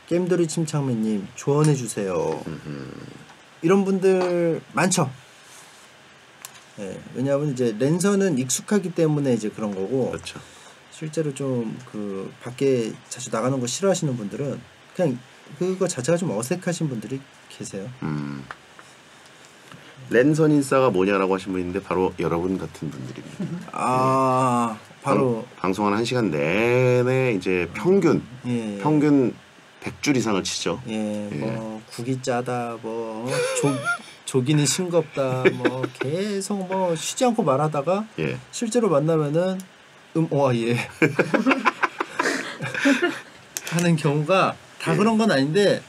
D: 게임돌이 침착맨님 조언해주세요. 이런 분들 많죠. 왜냐하면 이제 랜선은 익숙하기 때문에 이제 그런 거고.
C: 그렇죠.
D: 실제로 좀 그 밖에 자주 나가는 거 싫어하시는 분들은 그냥 그거 자체가 좀 어색하신 분들이 계세요.
C: 랜선 인싸가 뭐냐라고 하신 분인데 바로 여러분 같은 분들입니다.
D: 아 바로
C: 방송한 1시간 내내 이제 평균 100줄 이상을 치죠.
D: 뭐 국이 짜다, 뭐 조기는 싱겁다, 뭐 계속 뭐 쉬지 않고 말하다가 실제로 만나면은 예 하는 경우가 다 그런 건 아닌데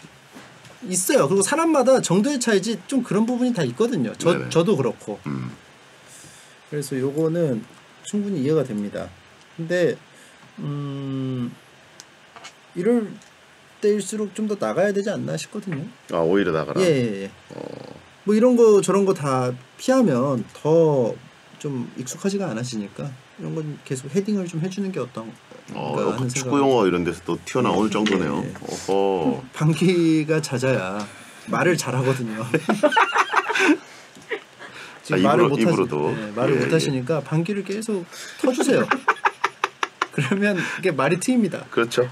D: 있어요. 그리고 사람마다 정도의 차이지 좀 그런 부분이 다 있거든요. 저도 그렇고. 그래서 요거는 충분히 이해가 됩니다. 근데 이럴 때일수록 좀 더 나가야 되지 않나 싶거든요.
C: 아 오히려 나가라.
D: 예. 뭐 이런 거 저런 거 다 피하면 더 좀 익숙하지가 않아지니까 이런 건 계속 헤딩을 좀 해주는 게 어떤가 하는
C: 축구 용어 이런 데서 또 튀어나올 정도네요. 어허.
D: 방귀가 잦아야 말을 잘하거든요. 지금 말을 못 하시니까 방귀를 계속 터주세요. 그러면 이게 말이 트입니다.
C: 그렇죠.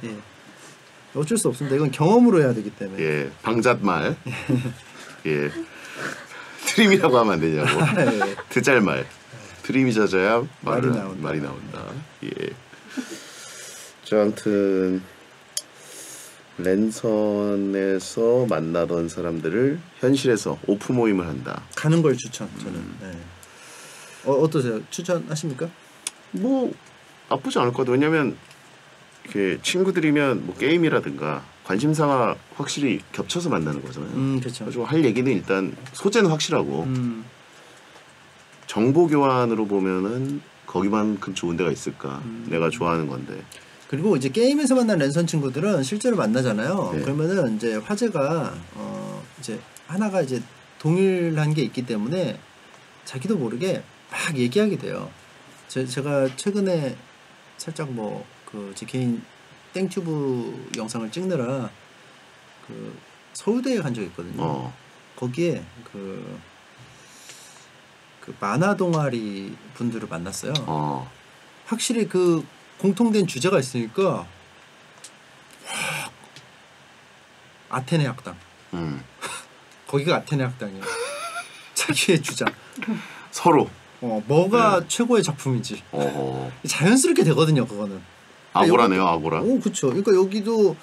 D: 어쩔 수 없습니다. 이건 경험으로 해야 되기 때문에.
C: 방잣말. 트림이라고 하면 안 되냐고. 드잘말. 트림이 잦아야 말이 나온다. 저 아무튼 랜선에서 만나던 사람들을 현실에서 오프 모임을 한다.
D: 가는 걸 추천. 저는. 어떠세요? 추천하십니까?
C: 뭐 나쁘지 않을 것 같아요. 왜냐면 이렇게 친구들이면 뭐 게임이라든가 관심사가 확실히 겹쳐서 만나는 거잖아요.
D: 그렇죠.
C: 그래서 할 얘기는 일단 소재는 확실하고 정보 교환으로 보면은 거기만큼 좋은 데가 있을까? 내가 좋아하는 건데.
D: 그리고 이제 게임에서 만난 랜선 친구들은 실제로 만나잖아요. 그러면은 이제 화제가 이제 하나가 이제 동일한 게 있기 때문에 자기도 모르게 막 얘기하게 돼요. 제가 최근에 살짝 뭐 제 개인 땡튜브 영상을 찍느라 그 서울대에 간 적이 있거든요. 거기에 그 만화 동아리 분들을 만났어요. 확실히 그 공통된 주제가 있으니까 아테네 학당. 거기가 아테네 학당이에요. 자기의 주장.
C: 서로.
D: 뭐가 최고의 작품인지. 자연스럽게 되거든요, 그거는.
C: 아고라네요, 아고라.
D: 그렇죠. 그러니까 여기도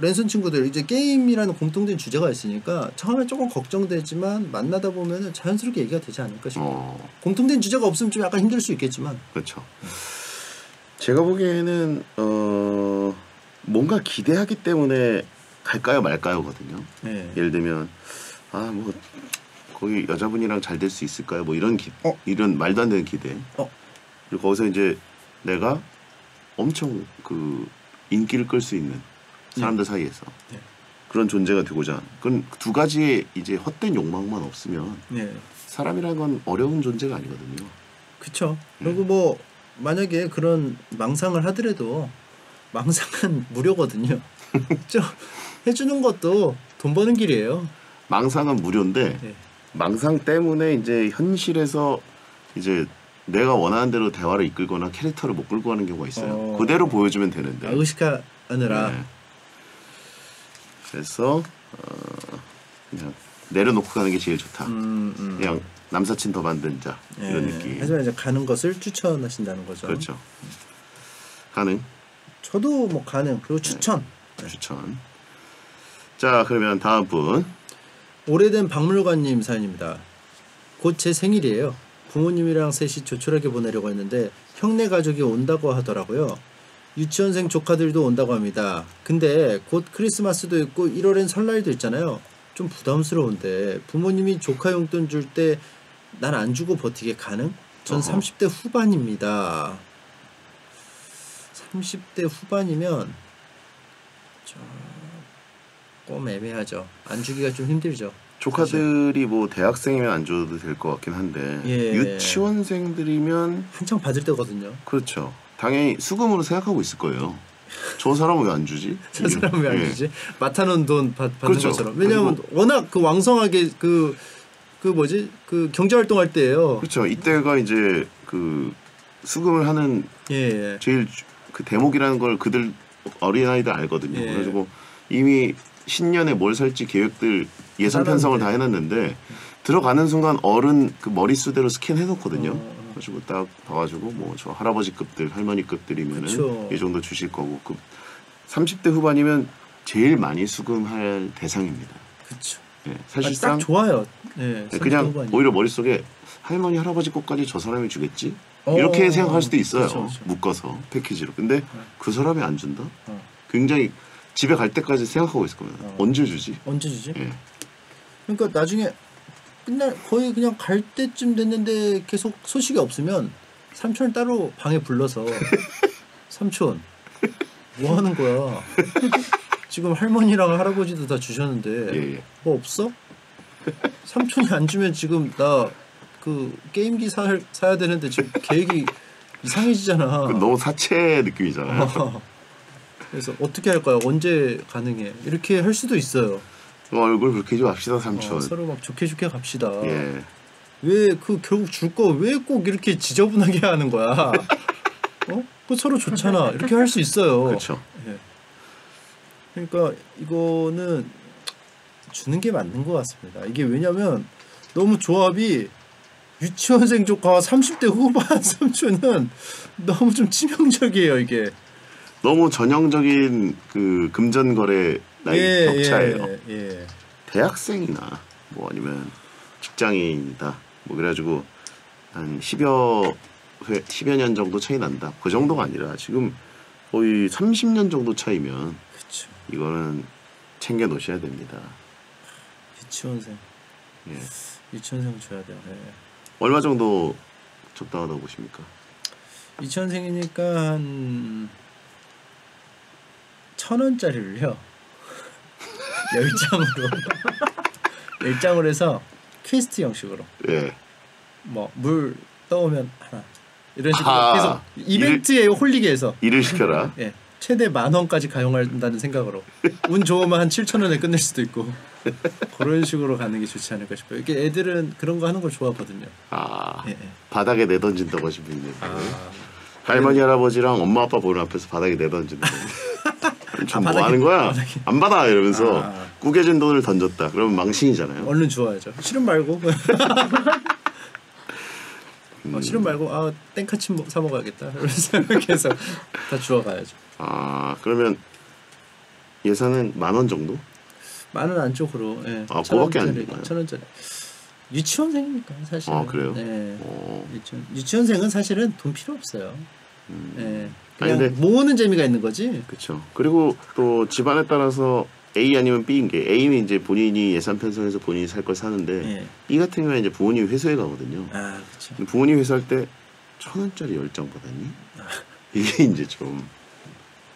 D: 랜선 친구들 이제 게임이라는 공통된 주제가 있으니까 처음에 조금 걱정되지만 만나다 보면은 자연스럽게 얘기가 되지 않을까 싶어요. 공통된 주제가 없으면 좀 약간 힘들 수 있겠지만.
C: 그렇죠. 제가 보기에는 뭔가 기대하기 때문에 갈까요 말까요거든요. 예를 들면 뭐 거기 여자분이랑 잘 될 수 있을까요? 뭐 이런 이런 말도 안 되는 기대. 그리고 거기서 이제 내가 엄청 그 인기를 끌 수 있는 사람들 사이에서 그런 존재가 되고자. 그건 두 가지의 이제 헛된 욕망만 없으면 사람이라는 건 어려운 존재가 아니거든요.
D: 그렇죠. 그리고 뭐 만약에 그런 망상을 하더라도 망상은 무료거든요. 좀 해주는 것도 돈 버는 길이에요.
C: 망상은 무료인데 망상 때문에 이제 현실에서 이제 내가 원하는 대로 대화를 이끌거나 캐릭터를 못 끌고 가는 경우가 있어요. 그대로 보여주면 되는데.
D: 의식하느라.
C: 그래서 그냥 내려놓고 가는 게 제일 좋다. 그냥 남사친 더 만든 자 이런 느낌.
D: 하지만 이제 가는 것을 추천하신다는 거죠.
C: 그렇죠. 가능.
D: 저도 뭐 가능. 그리고 추천.
C: 추천. 자 그러면 다음 분.
D: 오래된 박물관님 사연입니다. 곧 제 생일이에요. 부모님이랑 셋이 조촐하게 보내려고 했는데 형네 가족이 온다고 하더라고요. 유치원생 조카들도 온다고 합니다. 근데 곧 크리스마스도 있고 1월엔 설날도 있잖아요. 좀 부담스러운데 부모님이 조카 용돈 줄 때 난 안 주고 버티게 가능? 전 30대 후반입니다. 30대 후반이면 조금 애매하죠. 안 주기가 좀 힘들죠.
C: 조카들이 뭐 대학생이면 안 줘도 될 것 같긴 한데 유치원생들이면
D: 한창 받을 때거든요.
C: 그렇죠. 당연히 수금으로 생각하고 있을 거예요. 저 사람은 왜 안 주지?
D: 저 사람은 왜 안 주지? 맡아놓은 돈 받는 것처럼. 왜냐하면 워낙 그 왕성하게 그 경제활동할 때예요.
C: 그렇죠. 이때가 이제 그 수금을 하는
D: 예.
C: 제일 그 대목이라는 걸 그들 어린아이들 알거든요.
D: 예.
C: 그래가지고 이미 신년에 뭘 살지 계획들 예산 편성을 다 해놨는데 들어가는 순간 어른 그 머릿수대로 스캔해놓거든요. 그래가지고 딱 봐가지고 뭐 저 할아버지급들 할머니급들이면은
D: 그쵸.
C: 이 정도 주실 거고 그 30대 후반이면 제일 많이 수금할 대상입니다.
D: 그렇죠.
C: 예, 사실상
D: 딱 좋아요. 예,
C: 그냥
D: 후반이.
C: 오히려 머릿속에 할머니 할아버지 것까지 저 사람이 주겠지? 이렇게 생각할 수도 있어요.
D: 그쵸.
C: 묶어서 패키지로. 근데 그 사람이 안 준다?
D: 어.
C: 굉장히 집에 갈 때까지 생각하고 있을 겁니다. 언제 주지?
D: 언제 주지?
C: 예.
D: 그러니까 나중에 끝날 거의 그냥 갈 때쯤 됐는데 계속 소식이 없으면 삼촌을 따로 방에 불러서 삼촌 뭐 하는 거야? 지금 할머니랑 할아버지도 다 주셨는데
C: 예.
D: 뭐 없어? 삼촌이 안 주면 지금 나 그 게임기 사야 되는데 지금 계획이 이상해지잖아.
C: 너무 사채 느낌이잖아요.
D: 그래서 어떻게 할까요? 언제 가능해? 이렇게 할 수도 있어요.
C: 얼굴 그렇게 좀 합시다 삼촌.
D: 서로 막 좋게 갑시다.
C: 예.
D: 왜 그 결국 줄 거 왜 꼭 이렇게 지저분하게 하는 거야? 그 서로 좋잖아. 이렇게 할 수 있어요.
C: 그렇죠.
D: 예. 그러니까 이거는 주는 게 맞는 것 같습니다. 이게 왜냐면 너무 조합이 유치원생 쪽과 30대 후반 삼촌은 너무 좀 치명적이에요. 이게
C: 너무 전형적인 그 금전거래 나이 격차예요.
D: 예.
C: 대학생이나 뭐 아니면 직장인이다. 뭐 그래가지고 한 10여 년 정도 차이 난다. 그 정도가 아니라 지금 거의 30년 정도 차이면
D: 그렇죠.
C: 이거는 챙겨 놓으셔야 됩니다.
D: 유치원생.
C: 예.
D: 유치원생 줘야 돼요. 예.
C: 얼마 정도 적당하다고 보십니까?
D: 유치원생이니까 한 1,000원짜리를요. 10장으로 해서 퀘스트 형식으로.
C: 예.
D: 뭐 물 떠오면 하나. 이런 식으로 계속 이벤트에 홀리게 해서
C: 일을 시켜라.
D: 예. 최대 10,000원까지 가용한다는 생각으로 운 좋으면 한 7,000원에 끝낼 수도 있고 그런 식으로 가는 게 좋지 않을까 싶어요. 이게 애들은 그런 거 하는 걸 좋아하거든요.
C: 예. 바닥에 내던진다고 하신 분이 있네요. 할머니 할아버지랑 엄마 아빠 보는 앞에서 바닥에 내던진다. 좀 뭐 하는 거야? 안 받아 이러면서 구겨진 돈을 던졌다. 그러면 망신이잖아요.
D: 얼른 주워야죠. 싫음 말고. 싫음 말고 땡카치 사 먹어야겠다. 이러면서 이렇게 해서 다 주워가야죠.
C: 그러면 예산은 10,000원 정도?
D: 10,000원 안쪽으로. 예.
C: 그거밖에 안 되나요?
D: 1,000원짜리. 유치원생이니까 사실.
C: 그래요?
D: 네. 유치원생은 사실은 돈 필요 없어요. 예. 그냥
C: 아니, 근데,
D: 모으는 재미가 있는 거지.
C: 그렇죠. 그리고 또 집안에 따라서 A 아니면 B인 게 A는 이제 본인이 예산 편성해서 본인이 살 걸 사는데 B 같은 경우에 이제 부모님이 회수해 가거든요.
D: 그렇죠.
C: 부모님 회수할 때 1,000원짜리 10장 받았니? 이게 이제 좀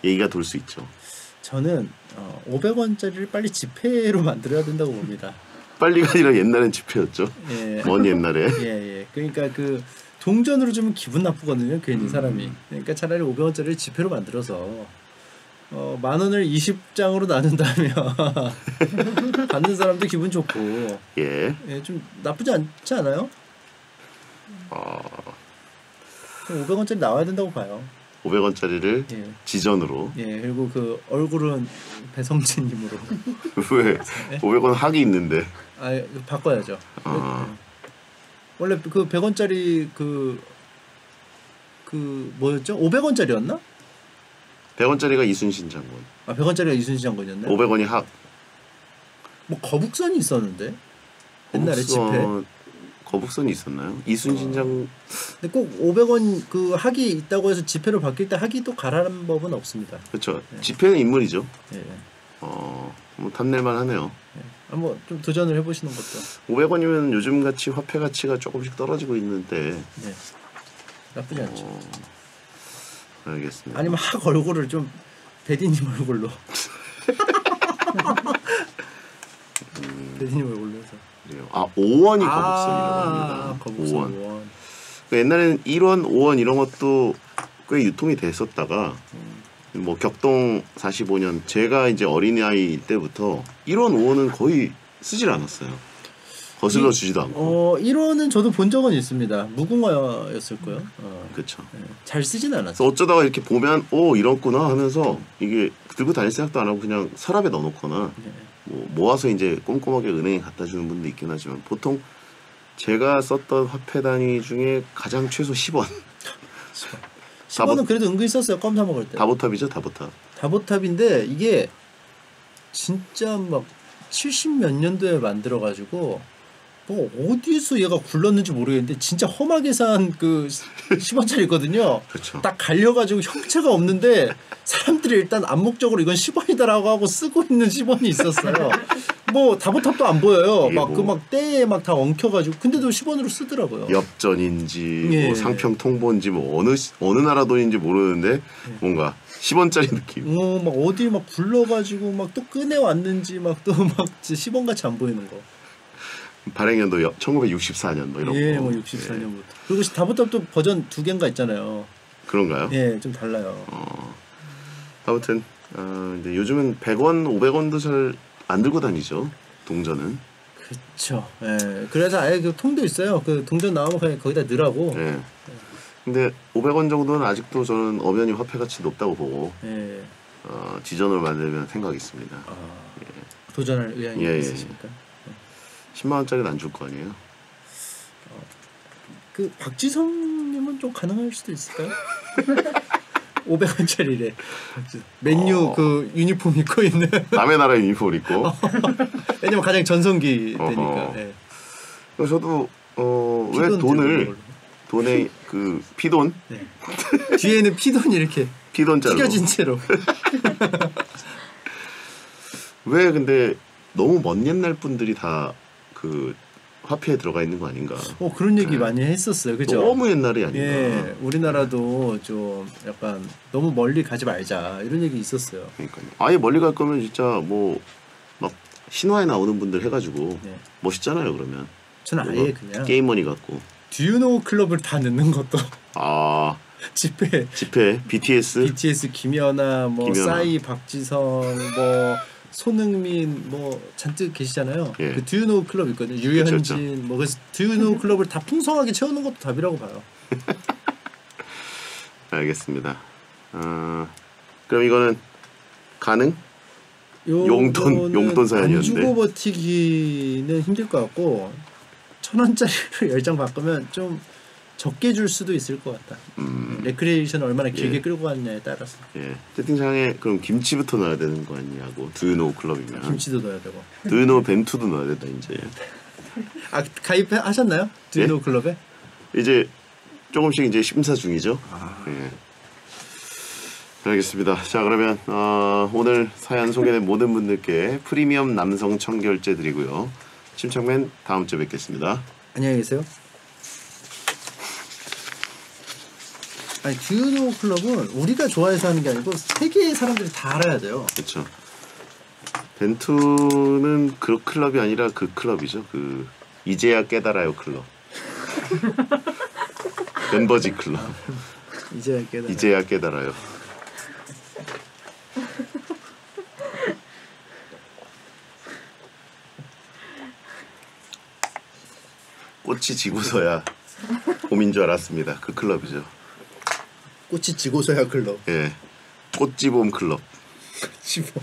C: 얘기가 돌 수 있죠.
D: 저는 500원짜리를 빨리 지폐로 만들어야 된다고 봅니다.
C: 빨리가 아니라 옛날엔 지폐였죠.
D: 예.
C: 먼 옛날에.
D: 예. 그러니까 그 동전으로 주면 기분 나쁘거든요. 괜히 사람이. 그러니까 차라리 500원짜리를 지폐로 만들어서 10,000원을 20장으로 나눈다면 받는 사람도 기분 좋고
C: 예,
D: 좀 나쁘지 않지 않아요? 500원짜리 나와야 된다고 봐요.
C: 500원짜리를 지전으로.
D: 그리고 그 얼굴은 배성재님으로.
C: 왜? 500원 학이 있는데.
D: 바꿔야죠. 원래 그 100원짜리 그 뭐였죠? 500원짜리였나?
C: 100원짜리가 이순신 장군.
D: 100원짜리가 이순신 장군이었나요?
C: 500원이 학.
D: 뭐 거북선이 있었는데 옛날에 지폐.
C: 거북선이 있었나요? 이순신 장군.
D: 근데 꼭 500원 그 학이 있다고 해서 지폐로 바뀔 때 학이 또 가라는 법은 없습니다.
C: 그렇죠. 지폐는 인물이죠.
D: 예.
C: 뭐 탐낼만 하네요.
D: 한번 좀 도전을 해보시는 것도.
C: 500원이면 요즘 같이 화폐 가치가 조금씩 떨어지고 있는데.
D: 나쁘지 않죠.
C: 알겠습니다.
D: 아니면 학 얼굴을 좀 대디님 얼굴로. 대디님 얼굴로 해서.
C: 그래요. 5원이 거북선이라고 합니다.
D: 거북선 5원.
C: 그러니까 옛날에는 1원, 5원 이런 것도 꽤 유통이 됐었다가 뭐 격동 45년 제가 이제 어린아이 때부터 1원, 5원은 거의 쓰질 않았어요. 거슬러 주지도 않고.
D: 1호는 저도 본 적은 있습니다. 무궁화였을 거요.
C: 그렇죠.
D: 잘 쓰진 않았어요.
C: 어쩌다가 이렇게 보면 이렇구나 하면서 이게 들고 다닐 생각도 안 하고 그냥 서랍에 넣어놓거나 뭐 모아서 이제 꼼꼼하게 은행에 갖다 주는 분도 있긴 하지만 보통 제가 썼던 화폐 단위 중에 가장 최소 10원.
D: 10원은 그래도 은근히 썼어요. 껌 사 먹을 때.
C: 다보탑이죠, 다보탑.
D: 다보탑인데 이게 진짜 막 70 몇 년도에 만들어가지고 뭐 어디서 얘가 굴렀는지 모르겠는데 진짜 험하게 산 그 10원짜리거든요.
C: 그렇죠.
D: 딱 갈려가지고 형체가 없는데 사람들이 일단 암묵적으로 이건 10원이다라고 하고 쓰고 있는 10원이 있었어요. 뭐 다보탑도 안 보여요. 막 그 막 때에 막 다 엉켜가지고 근데도 10원으로 쓰더라고요.
C: 엽전인지
D: 예.
C: 뭐 상평 통보인지 뭐 어느 나라 돈인지 모르는데 뭔가 10원짜리 느낌.
D: 막 어디 막 굴러가지고 막 또 꺼내 왔는지 막 또 막 10원 같이 안 보이는 거.
C: 발행연도 1964년 뭐 이런
D: 예,
C: 거.
D: 뭐 64년부터. 그리고 다보탑도 버전 2개인가 있잖아요.
C: 그런가요?
D: 예, 좀 달라요.
C: 아무튼 이제 요즘은 100원, 500원도 잘 안 들고 다니죠. 동전은.
D: 그렇죠. 예. 그래서 아예 그 통도 있어요. 그 동전 나오면 그냥 거기다 넣으라고.
C: 예. 근데 500원 정도는 아직도 저는 엄연히 화폐 가치 높다고 보고
D: 예.
C: 지전을 만들면 생각이 있습니다.
D: 도전할 의향이
C: 예,
D: 있으십니까?
C: 10만 원짜리는 안 줄 거 아니에요?
D: 그 박지성님은 좀 가능할 수도 있을까요? 500원짜리래. 맨유 그 유니폼 입고 있는.
C: 남의 나라 유니폼 입고.
D: 왜냐면 가장 전성기 되니까. 예.
C: 저도 왜 돈에 그 피돈
D: 네. 뒤에는 피돈이 이렇게
C: 피돈자로
D: 튀겨진 채로.
C: 왜 근데 너무 먼 옛날 분들이 다 그 화폐에 들어가 있는 거 아닌가?
D: 그런 얘기 많이 했었어요. 그죠?
C: 너무 옛날이 아닌가?
D: 예, 우리나라도 좀 약간 너무 멀리 가지 말자 이런 얘기 있었어요.
C: 그러니까요. 아예 멀리 갈 거면 진짜 뭐 막 신화에 나오는 분들 해가지고 멋있잖아요. 그러면
D: 저는 아예 그냥
C: 게임머니 갖고
D: 듀노 클럽을 다 넣는 것도 집회
C: BTS
D: 김연아 뭐 싸이 박지성 뭐 손흥민 뭐 잔뜩 계시잖아요.
C: 예.
D: 그 듀노 클럽 있거든요. 유현진
C: 그렇죠.
D: 뭐 그래서 듀노 클럽을 다 풍성하게 채우는 것도 답이라고 봐요.
C: 알겠습니다. 그럼 이거는 가능? 용돈 사연이었는데.
D: 안 주고 버티기는 힘들 것 같고 1,000원짜리로 10장 바꾸면 좀 적게 줄 수도 있을 것 같다. 레크레이션을 얼마나 길게 끌고 갔냐에 따라서.
C: 예. 채팅창에 그럼 김치부터 넣어야 되는 거 아니냐고. 두유노 클럽이면.
D: 김치도 넣어야 되고.
C: 두유노 벤투도 넣어야 된다 이제.
D: 가입하셨나요? 두유노 클럽에?
C: 이제 조금씩 이제 심사 중이죠. 예. 알겠습니다. 자 그러면 오늘 사연 소개된 모든 분들께 프리미엄 남성 청결제 드리고요. 침착맨 다음 주에 뵙겠습니다.
D: 안녕히 계세요. 아니 듀노 클럽은 우리가 좋아해서 하는 게 아니고 세계의 사람들이 다 알아야 돼요.
C: 그렇죠. 벤투는 그 클럽이 아니라 그 클럽이죠. 그 이제야 깨달아요 클럽. 멤버지 클럽. 이제야 깨달아요. 꽃이 지고서야 봄인 줄 알았습니다. 그 클럽이죠.
D: 꽃이 지고서야 클럽.
C: 예, 꽃지봄 클럽.
D: 꽃지봄.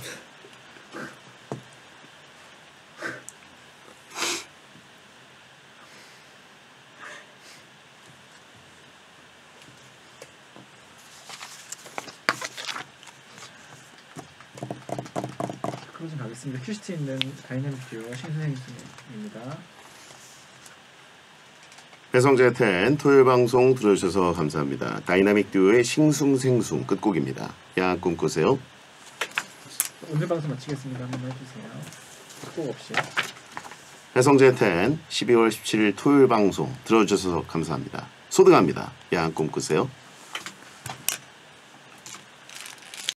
F: 클로징 가겠습니다. 큐시트에 있는 다이내믹 듀오 신선생님입니다.
C: 배성재 10 토요일 방송 들어주셔서 감사합니다. 다이나믹 듀오의 싱숭생숭 끝곡입니다. 야한 꿈 꾸세요.
F: 오늘 방송 마치겠습니다. 한번 해주세요. 꼭 없이.
C: 배성재 10 12월 17일 토요일 방송 들어주셔서 감사합니다. 소등합니다. 야한 꿈 꾸세요.